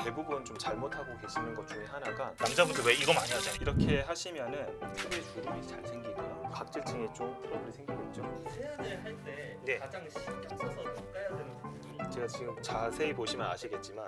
대부분 좀 잘못하고 계시는 것 중에 하나가 남자분들 왜 이거 많이 하잖아요. 이렇게 하시면은 피부에 주름이 잘 생기고요. 각질층에 좀 트러블이 생기겠죠. 세안을 할 때 네. 가장 신경 써서 닦아야 되는 부분이 제가 지금 자세히 보시면 아시겠지만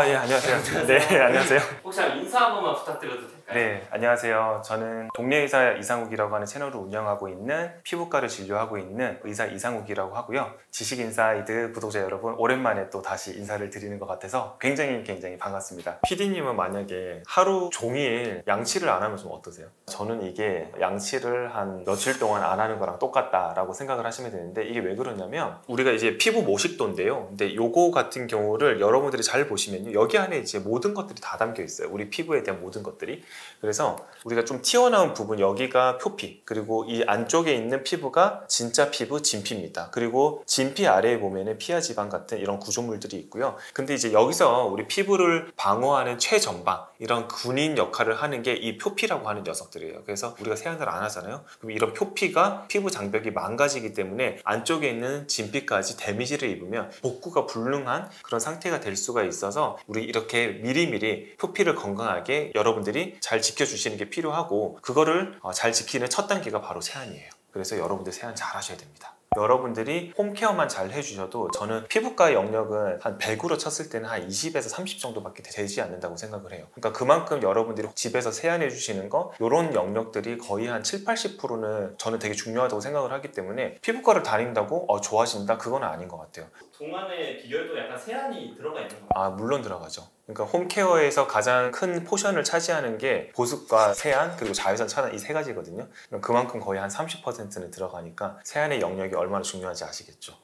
예, 안녕하세요. 네, 안녕하세요. 혹시 인사 한 번만 부탁드려도 될까요? 네, 안녕하세요. 저는 동네 의사 이상욱이라고 하는 채널을 운영하고 있는 피부과를 진료하고 있는 의사 이상욱이라고 하고요. 지식인사이드 구독자 여러분, 오랜만에 또 다시 인사를 드리는 것 같아서 굉장히 반갑습니다. PD님은 만약에 하루 종일 양치를 안 하면 좀 어떠세요? 저는 이게 양치를 한 며칠 동안 안 하는 거랑 똑같다라고 생각을 하시면 되는데, 이게 왜 그러냐면 우리가 이제 피부 모식도인데요. 근데 요거 같은 경우를 여러분들이 잘 보시면요, 여기 안에 이제 모든 것들이 다 담겨 있어요. 우리 피부에 대한 모든 것들이. 그래서 우리가 좀 튀어나온 부분, 여기가 표피, 그리고 이 안쪽에 있는 피부가 진짜 피부, 진피입니다. 그리고 진피 아래에 보면은 피하 지방 같은 이런 구조물들이 있고요. 근데 이제 여기서 우리 피부를 방어하는 최전방, 이런 군인 역할을 하는 게 이 표피라고 하는 녀석들이에요. 그래서 우리가 세안을 안 하잖아요. 그럼 이런 표피가 피부 장벽이 망가지기 때문에 안쪽에 있는 진피까지 데미지를 입으면 복구가 불능한 그런 상태가 될 수가 있어서, 우리 이렇게 미리미리 표피를 건강하게 여러분들이 잘 지켜주시는 게 필요하고, 그거를 잘 지키는 첫 단계가 바로 세안이에요. 그래서 여러분들 세안 잘 하셔야 됩니다. 여러분들이 홈케어만 잘 해주셔도, 저는 피부과 영역은 한 100으로 쳤을 때는 한 20에서 30 정도밖에 되지 않는다고 생각을 해요. 그러니까 그만큼 여러분들이 집에서 세안해 주시는 거, 이런 영역들이 거의 한 70~80%는 저는 되게 중요하다고 생각을 하기 때문에, 피부과를 다닌다고 좋아진다? 그건 아닌 것 같아요. 동안의 비결도 약간 세안이 들어가 있는 건가요? 물론 들어가죠. 그러니까 홈케어에서 가장 큰 포션을 차지하는 게 보습과 세안, 그리고 자외선 차단, 이 세 가지거든요. 그만큼 거의 한 30%는 들어가니까 세안의 영역이 얼마나 중요한지 아시겠죠?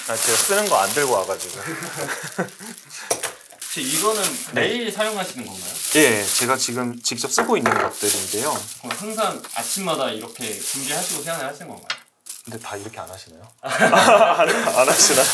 제가 쓰는 거 안 들고 와가지고. 혹시 이거는 매일 사용하시는 건가요? 예, 제가 지금 직접 쓰고 있는 것들인데요. 그럼 항상 아침마다 이렇게 준비하시고 세안을 하시는 건가요? 근데 다 이렇게 안 하시나요? 안 하시나요?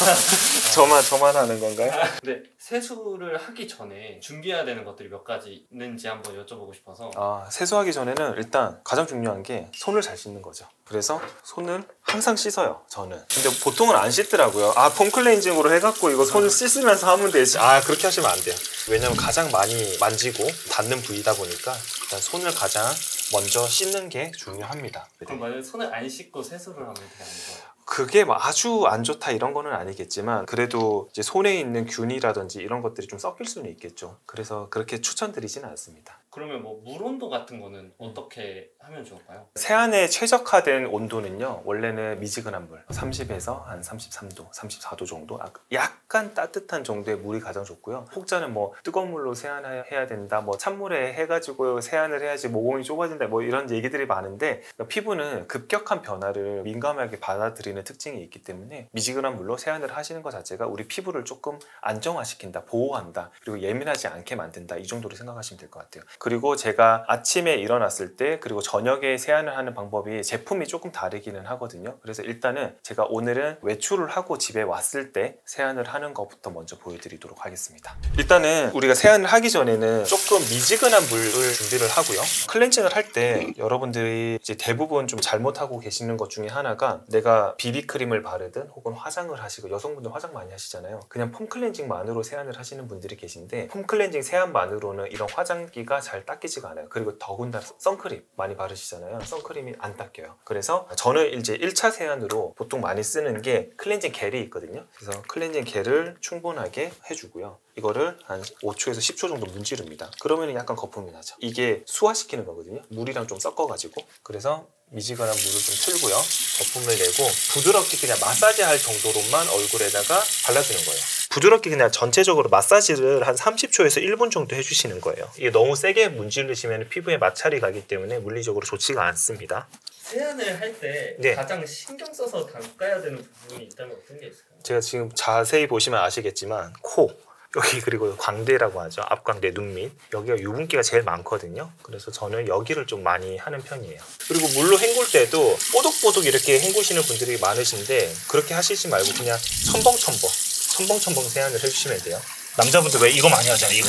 저만 하는 건가요? 근데 세수를 하기 전에 준비해야 되는 것들이 몇 가지 있는지 한번 여쭤보고 싶어서. 세수하기 전에는 일단 가장 중요한 게 손을 잘 씻는 거죠. 그래서 손을 항상 씻어요, 저는. 근데 보통은 안 씻더라고요. 폼클렌징으로 해갖고 이거 손을 씻으면서 하면 되지. 그렇게 하시면 안 돼요. 왜냐면 가장 많이 만지고 닿는 부위다 보니까 일단 손을 가장 먼저 씻는 게 중요합니다. 그럼 만약에 손을 안 씻고 세수를 하면 되게 안 좋아요? 그게 아주 안 좋다 이런 거는 아니겠지만, 그래도 이제 손에 있는 균이라든지 이런 것들이 좀 섞일 수는 있겠죠. 그래서 그렇게 추천드리지는 않습니다. 그러면 뭐 물 온도 같은 거는 어떻게 하면 좋을까요? 세안에 최적화된 온도는요, 원래는 미지근한 물 30에서 한 33도, 34도 정도, 약간 따뜻한 정도의 물이 가장 좋고요. 혹자는 뭐 뜨거운 물로 세안해야 된다, 뭐 찬물에 해가지고 세안을 해야지 모공이 좁아진다, 뭐 이런 얘기들이 많은데, 피부는 급격한 변화를 민감하게 받아들이는 특징이 있기 때문에 미지근한 물로 세안을 하시는 것 자체가 우리 피부를 조금 안정화시킨다, 보호한다, 그리고 예민하지 않게 만든다, 이 정도로 생각하시면 될 것 같아요. 그리고 제가 아침에 일어났을 때, 그리고 저녁에 세안을 하는 방법이 제품이 조금 다르기는 하거든요. 그래서 일단은 제가 오늘은 외출을 하고 집에 왔을 때 세안을 하는 것부터 먼저 보여드리도록 하겠습니다. 일단은 우리가 세안을 하기 전에는 조금 미지근한 물을 준비를 하고요. 클렌징을 할 때 여러분들이 이제 대부분 좀 잘못하고 계시는 것 중에 하나가, 내가 비비크림을 바르든 혹은 화장을 하시고, 여성분들 화장 많이 하시잖아요. 그냥 폼 클렌징만으로 세안을 하시는 분들이 계신데, 폼 클렌징 세안만으로는 이런 화장기가 잘 닦이지가 않아요. 그리고 더군다나 선크림 많이 바르시잖아요. 선크림이 안 닦여요. 그래서 저는 이제 1차 세안으로 보통 많이 쓰는 게 클렌징 겔이 있거든요. 그래서 클렌징 겔을 충분하게 해주고요. 이거를 한 5초에서 10초 정도 문지릅니다. 그러면 약간 거품이 나죠. 이게 수화시키는 거거든요. 물이랑 좀 섞어가지고. 그래서 미지근한 물을 좀 틀고요. 거품을 내고 부드럽게 그냥 마사지할 정도로만 얼굴에다가 발라주는 거예요. 부드럽게 그냥 전체적으로 마사지를 한 30초에서 1분 정도 해주시는 거예요. 이게 너무 세게 문지르시면 피부에 마찰이 가기 때문에 물리적으로 좋지가 않습니다. 세안을 할 때 네. 가장 신경 써서 닦아야 되는 부분이 있다면 어떤 게 있을까요? 제가 지금 자세히 보시면 아시겠지만, 코, 여기, 그리고 광대라고 하죠. 앞광대, 눈밑, 여기가 유분기가 제일 많거든요. 그래서 저는 여기를 좀 많이 하는 편이에요. 그리고 물로 헹굴 때도 뽀독뽀독 이렇게 헹구시는 분들이 많으신데, 그렇게 하시지 말고 그냥 첨벙첨벙 세안을 해주시면 돼요. 남자분들 왜 이거 많이 하잖아요. 이거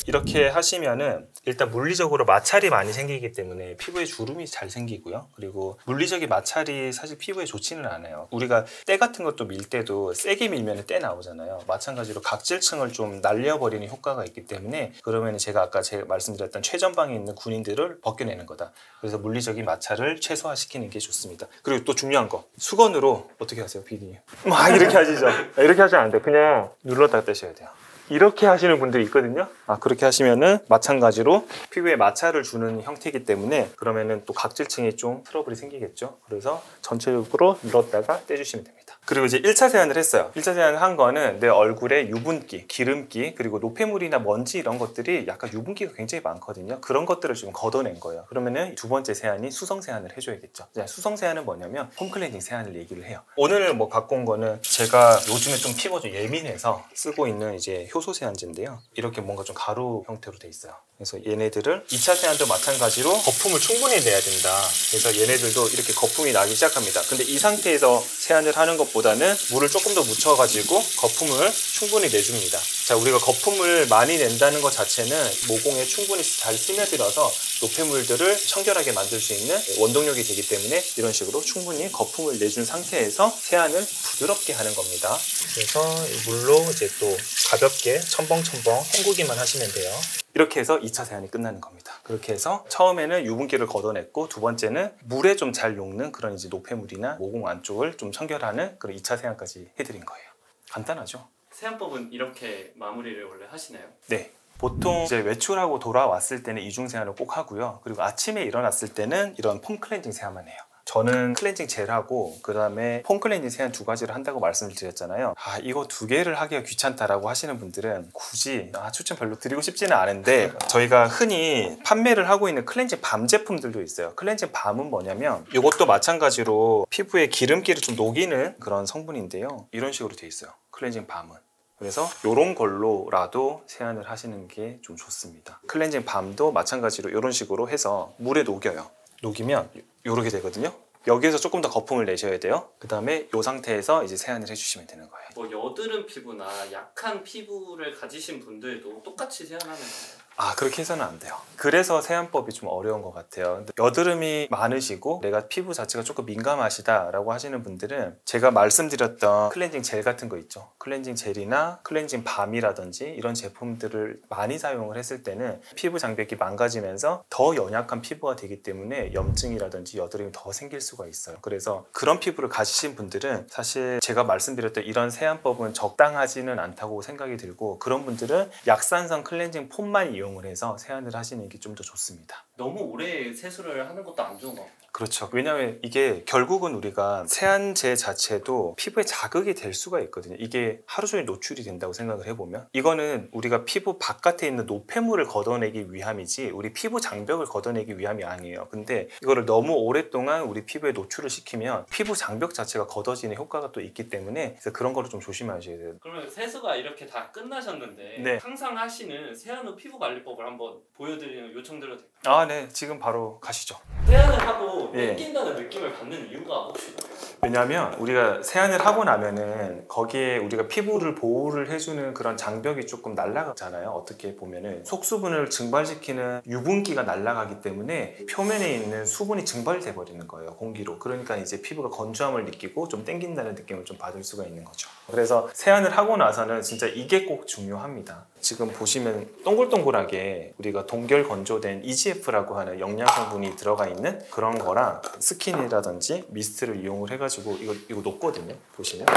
이렇게 하시면은 일단 물리적으로 마찰이 많이 생기기 때문에 피부에 주름이 잘 생기고요. 그리고 물리적인 마찰이 사실 피부에 좋지는 않아요. 우리가 때 같은 것도 밀 때도 세게 밀면 때 나오잖아요. 마찬가지로 각질층을 좀 날려버리는 효과가 있기 때문에 그러면 제가 아까 말씀드렸던 최전방에 있는 군인들을 벗겨내는 거다. 그래서 물리적인 마찰을 최소화시키는 게 좋습니다. 그리고 또 중요한 거 수건으로 어떻게 하세요, PD님? 막 이렇게 하시죠. 이렇게 하시면 안 돼. 그냥 눌렀다가 떼셔야 돼요. 이렇게 하시는 분들이 있거든요. 그렇게 하시면은 마찬가지로 피부에 마찰을 주는 형태이기 때문에 그러면은 또 각질층에 좀 트러블이 생기겠죠. 그래서 전체적으로 눌렀다가 떼주시면 됩니다. 그리고 이제 1차 세안을 했어요. 1차 세안을 한 거는 내 얼굴에 유분기, 기름기, 그리고 노폐물이나 먼지 이런 것들이 약간 유분기가 굉장히 많거든요. 그런 것들을 좀 걷어낸 거예요. 그러면은 두 번째 세안이 수성 세안을 해줘야겠죠. 수성 세안은 뭐냐면 폼 클렌징 세안을 얘기를 해요. 오늘 뭐 갖고 온 거는 제가 요즘에 좀 피부가 좀 예민해서 쓰고 있는 이제 효소 세안제인데요. 이렇게 뭔가 좀 가루 형태로 돼 있어요. 그래서 얘네들을 2차 세안도 마찬가지로 거품을 충분히 내야 된다. 그래서 얘네들도 이렇게 거품이 나기 시작합니다. 근데 이 상태에서 세안을 하는 것보다는 물을 조금 더 묻혀가지고 거품을 충분히 내줍니다. 자, 우리가 거품을 많이 낸다는 것 자체는 모공에 충분히 잘 스며들어서 노폐물들을 청결하게 만들 수 있는 원동력이 되기 때문에 이런 식으로 충분히 거품을 내준 상태에서 세안을 부드럽게 하는 겁니다. 그래서 물로 이제 또 가볍게 첨벙첨벙 헹구기만 하시면 돼요. 이렇게 해서 2차 세안이 끝나는 겁니다. 그렇게 해서 처음에는 유분기를 걷어냈고 두 번째는 물에 좀 잘 녹는 그런 이제 노폐물이나 모공 안쪽을 좀 청결하는 그런 2차 세안까지 해드린 거예요. 간단하죠? 세안법은 이렇게 마무리를 원래 하시나요? 네. 보통 이제 외출하고 돌아왔을 때는 이중 세안을 꼭 하고요. 그리고 아침에 일어났을 때는 이런 폼 클렌징 세안만 해요. 저는 클렌징 젤하고 그 다음에 폼 클렌징 세안 두 가지를 한다고 말씀을 드렸잖아요. 이거 두 개를 하기가 귀찮다라고 하시는 분들은 굳이 추천 별로 드리고 싶지는 않은데 저희가 흔히 판매를 하고 있는 클렌징 밤 제품들도 있어요. 클렌징 밤은 뭐냐면 이것도 마찬가지로 피부에 기름기를 좀 녹이는 그런 성분인데요. 이런 식으로 돼 있어요. 클렌징 밤은. 그래서 이런 걸로라도 세안을 하시는 게 좀 좋습니다. 클렌징 밤도 마찬가지로 이런 식으로 해서 물에 녹여요. 녹이면 이렇게 되거든요. 여기에서 조금 더 거품을 내셔야 돼요. 그 다음에 이 상태에서 이제 세안을 해주시면 되는 거예요. 뭐 여드름 피부나 약한 피부를 가지신 분들도 똑같이 세안하는 거예요? 그렇게 해서는 안 돼요. 그래서 세안법이 좀 어려운 것 같아요. 근데 여드름이 많으시고 내가 피부 자체가 조금 민감하시다 라고 하시는 분들은 제가 말씀드렸던 클렌징 젤 같은 거 있죠. 클렌징 젤이나 클렌징 밤이라든지 이런 제품들을 많이 사용을 했을 때는 피부 장벽이 망가지면서 더 연약한 피부가 되기 때문에 염증이라든지 여드름이 더 생길 수가 있어요. 그래서 그런 피부를 가지신 분들은 사실 제가 말씀드렸던 이런 세안법은 적당하지는 않다고 생각이 들고 그런 분들은 약산성 클렌징 폼만 이용을 해서 세안을 하시는 게 좀 더 좋습니다. 너무 오래 세수를 하는 것도 안 좋은 것 같아요. 그렇죠. 왜냐하면 이게 결국은 우리가 세안제 자체도 피부에 자극이 될 수가 있거든요. 이게 하루 종일 노출이 된다고 생각을 해보면 이거는 우리가 피부 바깥에 있는 노폐물을 걷어내기 위함이지 우리 피부 장벽을 걷어내기 위함이 아니에요. 근데 이거를 너무 오랫동안 우리 피부에 노출을 시키면 피부 장벽 자체가 걷어지는 효과가 또 있기 때문에 그래서 그런 거를 좀 조심하셔야 돼요. 그러면 세수가 이렇게 다 끝나셨는데 네. 항상 하시는 세안 후 피부 관리법을 한번 보여드리는 요청드려도 될까요? 네. 지금 바로 가시죠. 세안을 하고 예. 땡긴다는 느낌을 받는 이유가 혹시 왜냐하면 우리가 세안을 하고 나면은 거기에 우리가 피부를 보호를 해주는 그런 장벽이 조금 날아가잖아요. 어떻게 보면은 속수분을 증발시키는 유분기가 날아가기 때문에 표면에 있는 수분이 증발돼 버리는 거예요. 공기로. 그러니까 이제 피부가 건조함을 느끼고 좀 땡긴다는 느낌을 좀 받을 수가 있는 거죠. 그래서 세안을 하고 나서는 진짜 이게 꼭 중요합니다. 지금 보시면 동글동글하게 우리가 동결 건조된 EGF라고 하는 영양 성분이 들어가 있는 그런 거랑 스킨이라든지 미스트를 이용을 해가지고 이거 녹거든요. 보시면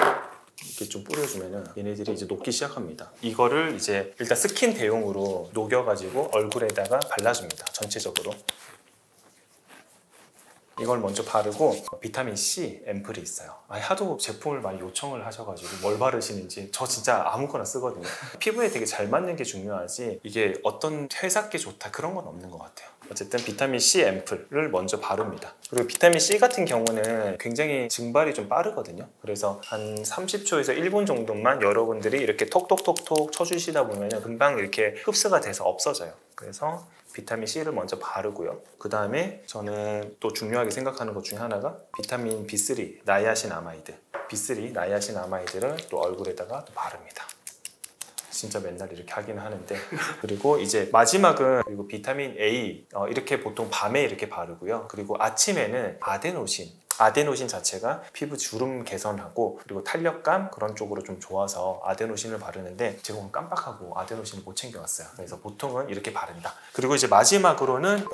이렇게 좀 뿌려주면은 얘네들이 이제 녹기 시작합니다. 이거를 이제 일단 스킨 대용으로 녹여가지고 얼굴에다가 발라줍니다. 전체적으로. 이걸 먼저 바르고 비타민 C 앰플이 있어요. 하도 제품을 많이 요청을 하셔가지고 뭘 바르시는지 저 진짜 아무거나 쓰거든요. 피부에 되게 잘 맞는 게 중요하지 이게 어떤 회사께 좋다 그런 건 없는 것 같아요. 어쨌든 비타민 C 앰플을 먼저 바릅니다. 그리고 비타민 C 같은 경우는 굉장히 증발이 좀 빠르거든요. 그래서 한 30초에서 1분 정도만 여러분들이 이렇게 톡톡톡톡 쳐주시다 보면 금방 이렇게 흡수가 돼서 없어져요. 그래서 비타민 C를 먼저 바르고요. 그 다음에 저는 또 중요하게 생각하는 것 중에 하나가 비타민 B3, 나이아신 아마이드. B3, 나이아신 아마이드를 또 얼굴에다가 또 바릅니다. 진짜 맨날 이렇게 하긴 하는데 그리고 이제 마지막은 그리고 비타민 A 이렇게 보통 밤에 이렇게 바르고요. 그리고 아침에는 아데노신 자체가 피부 주름 개선하고 그리고 탄력감 그런 쪽으로 좀 좋아서 아데노신을 바르는데 제가 오늘 깜빡하고 아데노신을 못 챙겨왔어요. 그래서 보통은 이렇게 바른다. 그리고 이제 마지막으로는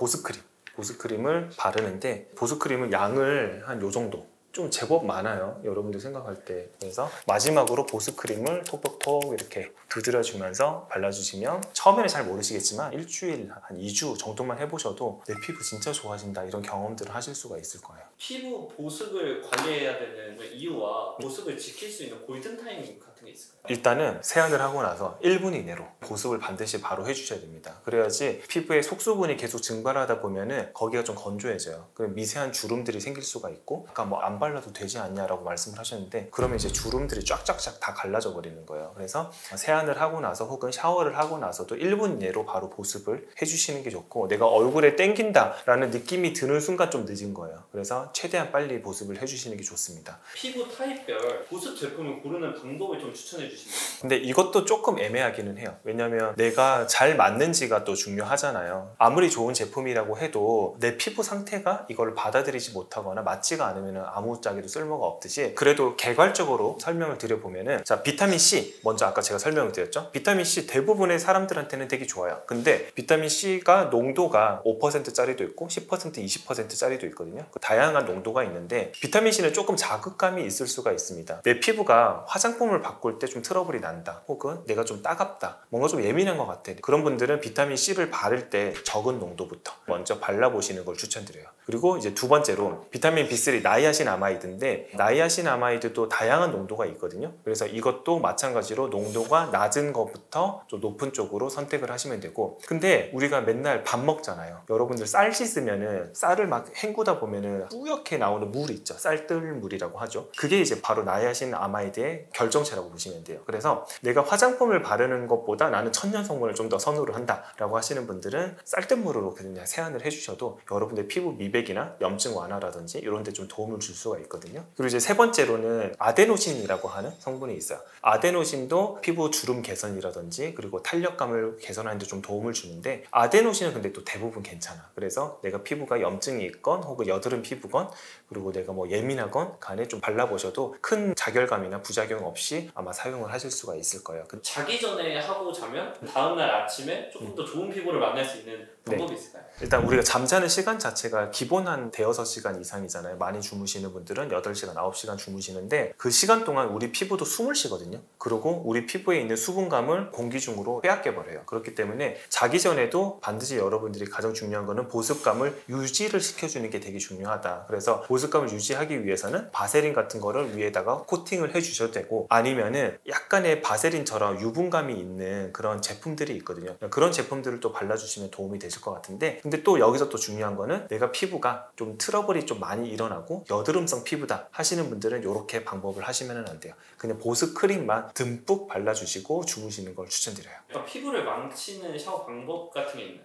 보습크림을 바르는데 보습크림은 양을 한 요 정도 좀 제법 많아요. 여러분들 생각할 때. 그래서 마지막으로 보습크림을 톡톡톡 이렇게 두드려주면서 발라주시면 처음에는 잘 모르시겠지만 일주일, 한 2주 정도만 해보셔도 내 피부 진짜 좋아진다 이런 경험들을 하실 수가 있을 거예요. 피부 보습을 관리해야 되는 이유와 보습을 지킬 수 있는 골든타임 같은 게 있을까요? 일단은 세안을 하고 나서 1분 이내로 보습을 반드시 바로 해주셔야 됩니다. 그래야지 피부의 속수분이 계속 증발하다 보면은 거기가 좀 건조해져요. 그럼 미세한 주름들이 생길 수가 있고 아까 뭐 안 발라도 되지 않냐라고 말씀을 하셨는데 그러면 이제 주름들이 쫙쫙쫙 다 갈라져 버리는 거예요. 그래서 세안을 하고 나서 혹은 샤워를 하고 나서도 1분 이내로 바로 보습을 해주시는 게 좋고 내가 얼굴에 땡긴다라는 느낌이 드는 순간 좀 늦은 거예요. 그래서 최대한 빨리 보습을 해주시는 게 좋습니다. 피부 타입별 보습 제품을 고르는 방법을 좀 추천해 주시면. 근데 이것도 조금 애매하기는 해요. 왜냐면 내가 잘 맞는지가 또 중요하잖아요. 아무리 좋은 제품이라고 해도 내 피부 상태가 이걸 받아들이지 못하거나 맞지가 않으면 아무짝에도 쓸모가 없듯이 그래도 개괄적으로 설명을 드려보면은 자, 비타민C 먼저 아까 제가 설명을 드렸죠. 비타민C 대부분의 사람들한테는 되게 좋아요. 근데 비타민C가 농도가 5%짜리도 있고 10%, 20%짜리도 있거든요. 다양한 농도가 있는데 비타민C는 조금 자극감이 있을 수가 있습니다. 내 피부가 화장품을 바꿀 때 좀 트러블이 난다 혹은 내가 좀 따갑다 뭔가 좀 예민한 것 같아 그런 분들은 비타민C를 바를 때 적은 농도부터 먼저 발라보시는 걸 추천드려요. 그리고 이제 두 번째로 비타민 B3 나이아신아마이드인데 나이아신아마이드도 다양한 농도가 있거든요. 그래서 이것도 마찬가지로 농도가 낮은 것부터 좀 높은 쪽으로 선택을 하시면 되고 근데 우리가 맨날 밥 먹잖아요. 여러분들 쌀 씻으면은 쌀을 막 헹구다 보면은 뿌옇게 나오는 물 있죠. 쌀뜨물이라고 하죠. 그게 이제 바로 나이아신아마이드의 결정체라고 보시면 돼요. 그래서 내가 화장품을 바르는 것보다 나는 천연 성분을 좀 더 선호를 한다라고 하시는 분들은 쌀뜨물로 그냥 세안을 해주셔도 여러분들 피부 미백이나 염증 완화라든지 이런 데 좀 도움을 줄 수가 있거든요. 그리고 이제 세 번째로는 아데노신이라고 하는 성분이 있어요. 아데노신도 피부 주름 개선이라든지 그리고 탄력감을 개선하는 데 좀 도움을 주는데 아데노신은 근데 또 대부분 괜찮아. 그래서 내가 피부가 염증이 있건 혹은 여드름 피부건 그리고 내가 뭐 예민하건 간에 좀 발라보셔도 큰 자결감이나 부작용 없이 아마 사용을 하실 수가 있을 거예요. 자기 전에 하고 자면 다음날 아침에 조금 더 좋은 피부를 만날 수 있는 방법이 있을까요? 일단 우리가 잠자는 시간 자체가 기본 한 대여섯 시간 이상이잖아요. 많이 주무시는 분들은 8시간, 9시간 주무시는데 그 시간 동안 우리 피부도 숨을 쉬거든요. 그리고 우리 피부에 있는 수분감을 공기 중으로 빼앗겨버려요. 그렇기 때문에 자기 전에도 반드시 여러분들이 가장 중요한 거는 보습감을 유지를 시켜주는 게 되게 중요하다. 그래서 보습감을 유지하기 위해서는 바세린 같은 거를 위에다가 코팅을 해주셔도 되고 아니면은 약간의 바세린처럼 유분감이 있는 그런 제품들이 있거든요. 그런 제품들을 또 발라주시면 도움이 되실 것 같은데 근데 또 여기서 또 중요한 거는 내가 피부가 좀 트러블이 좀 많이 일어나고 여드름성 피부다 하시는 분들은 이렇게 방법을 하시면 안 돼요. 그냥 보습 크림만 듬뿍 발라주시고 주무시는 걸 추천드려요. 그러니까 피부를 망치는 샤워 방법 같은 게 있나요?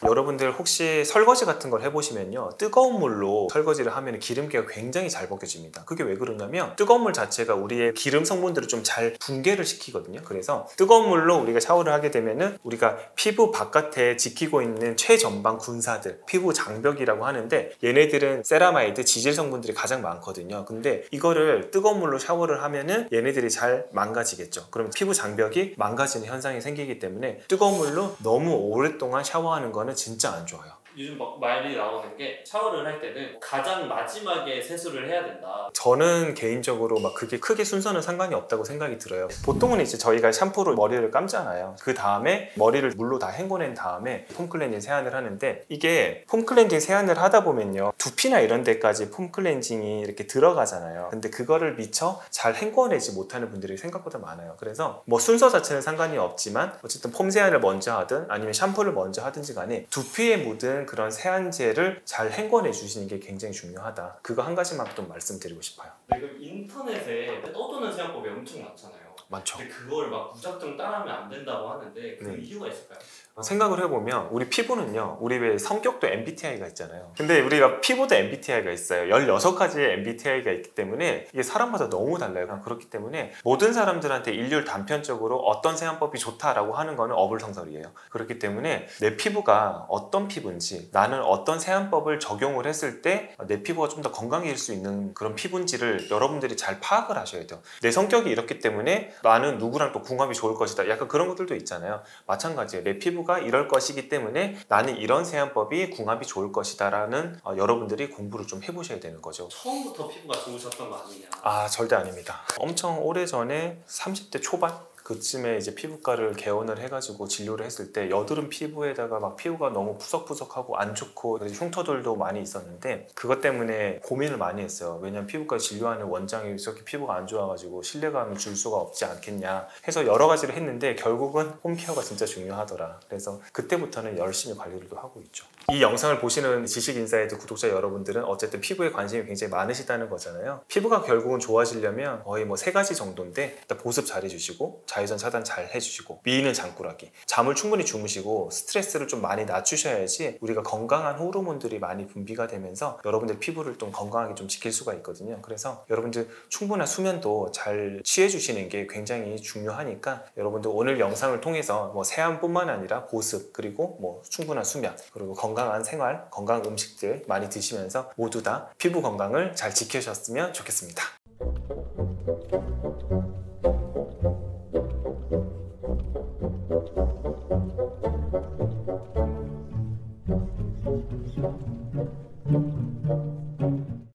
여러분들 혹시 설거지 같은 걸 해보시면요 뜨거운 물로 설거지를 하면 기름기가 굉장히 잘 벗겨집니다. 그게 왜 그러냐면 뜨거운 물 자체가 우리의 기름 성분들을 좀 잘 분解시키거든요. 그래서 뜨거운 물로 우리가 샤워를 하게 되면은 우리가 피부 바깥에 지키고 있는 최전방 군사들 피부 장벽이라고 하는데 얘네들은 세라마이드 지질 성분들이 가장 많거든요. 근데 이거를 뜨거운 물로 샤워를 하면은 얘네들이 잘 망가지겠죠. 그러면 피부 장벽이 망가지는 현상이 생기기 때문에 뜨거운 물로 너무 오랫동안 샤워하는 거는 진짜 안 좋아요. 요즘 막 말이 나오는 게 샤워를 할 때는 가장 마지막에 세수를 해야 된다. 저는 개인적으로 막 그게 크게 순서는 상관이 없다고 생각이 들어요. 보통은 이제 저희가 샴푸로 머리를 감잖아요. 그 다음에 머리를 물로 다 헹궈낸 다음에 폼 클렌징 세안을 하는데 이게 폼 클렌징 세안을 하다 보면요 두피나 이런 데까지 폼 클렌징이 이렇게 들어가잖아요. 근데 그거를 미처 잘 헹궈내지 못하는 분들이 생각보다 많아요. 그래서 뭐 순서 자체는 상관이 없지만 어쨌든 폼 세안을 먼저 하든 아니면 샴푸를 먼저 하든지 간에 두피에 묻은 그런 세안제를 잘 헹궈내 주시는 게 굉장히 중요하다. 그거 한 가지만 좀 말씀드리고 싶어요. 그리고 인터넷에 떠도는 세안법이 엄청 많잖아요. 많죠. 근데 그걸 막 무작정 따라하면 안 된다고 하는데 그 네. 이유가 있을까요? 생각을 해보면 우리 피부는요, 우리 왜 성격도 MBTI가 있잖아요. 근데 우리가 피부도 MBTI가 있어요. 16가지의 MBTI가 있기 때문에 이게 사람마다 너무 달라요. 그렇기 때문에 모든 사람들한테 일률 단편적으로 어떤 세안법이 좋다라고 하는 거는 어불성설이에요. 그렇기 때문에 내 피부가 어떤 피부인지, 나는 어떤 세안법을 적용을 했을 때 내 피부가 좀 더 건강해질 수 있는 그런 피부인지를 여러분들이 잘 파악을 하셔야 돼요. 내 성격이 이렇기 때문에 나는 누구랑 또 궁합이 좋을 것이다. 약간 그런 것들도 있잖아요. 마찬가지예요. 내 피부가 이럴 것이기 때문에 나는 이런 세안법이 궁합이 좋을 것이다 라는 여러분들이 공부를 좀 해보셔야 되는 거죠. 처음부터 피부가 좋으셨던 거 아니냐? 아, 절대 아닙니다. 엄청 오래전에 30대 초반? 그쯤에 이제 피부과를 개원을 해가지고 진료를 했을 때 여드름 피부에다가 막 피부가 너무 푸석푸석하고 안 좋고 흉터들도 많이 있었는데 그것 때문에 고민을 많이 했어요. 왜냐면 피부과 진료하는 원장이 이렇게 피부가 안 좋아가지고 신뢰감을 줄 수가 없지 않겠냐 해서 여러 가지를 했는데 결국은 홈케어가 진짜 중요하더라. 그래서 그때부터는 열심히 관리를 또 하고 있죠. 이 영상을 보시는 지식인사이트 구독자 여러분들은 어쨌든 피부에 관심이 굉장히 많으시다는 거잖아요. 피부가 결국은 좋아지려면 거의 뭐 3가지 정도인데 일단 보습 잘 해주시고 자외선 차단 잘 해주시고 미는 장꾸러기, 잠을 충분히 주무시고 스트레스를 좀 많이 낮추셔야지 우리가 건강한 호르몬들이 많이 분비가 되면서 여러분들 피부를 좀 건강하게 좀 지킬 수가 있거든요. 그래서 여러분들 충분한 수면도 잘 취해 주시는 게 굉장히 중요하니까 여러분들 오늘 영상을 통해서 뭐 세안뿐만 아니라 보습 그리고 뭐 충분한 수면 그리고 건강한 생활, 건강 음식들 많이 드시면서 모두 다 피부 건강을 잘 지키셨으면 좋겠습니다.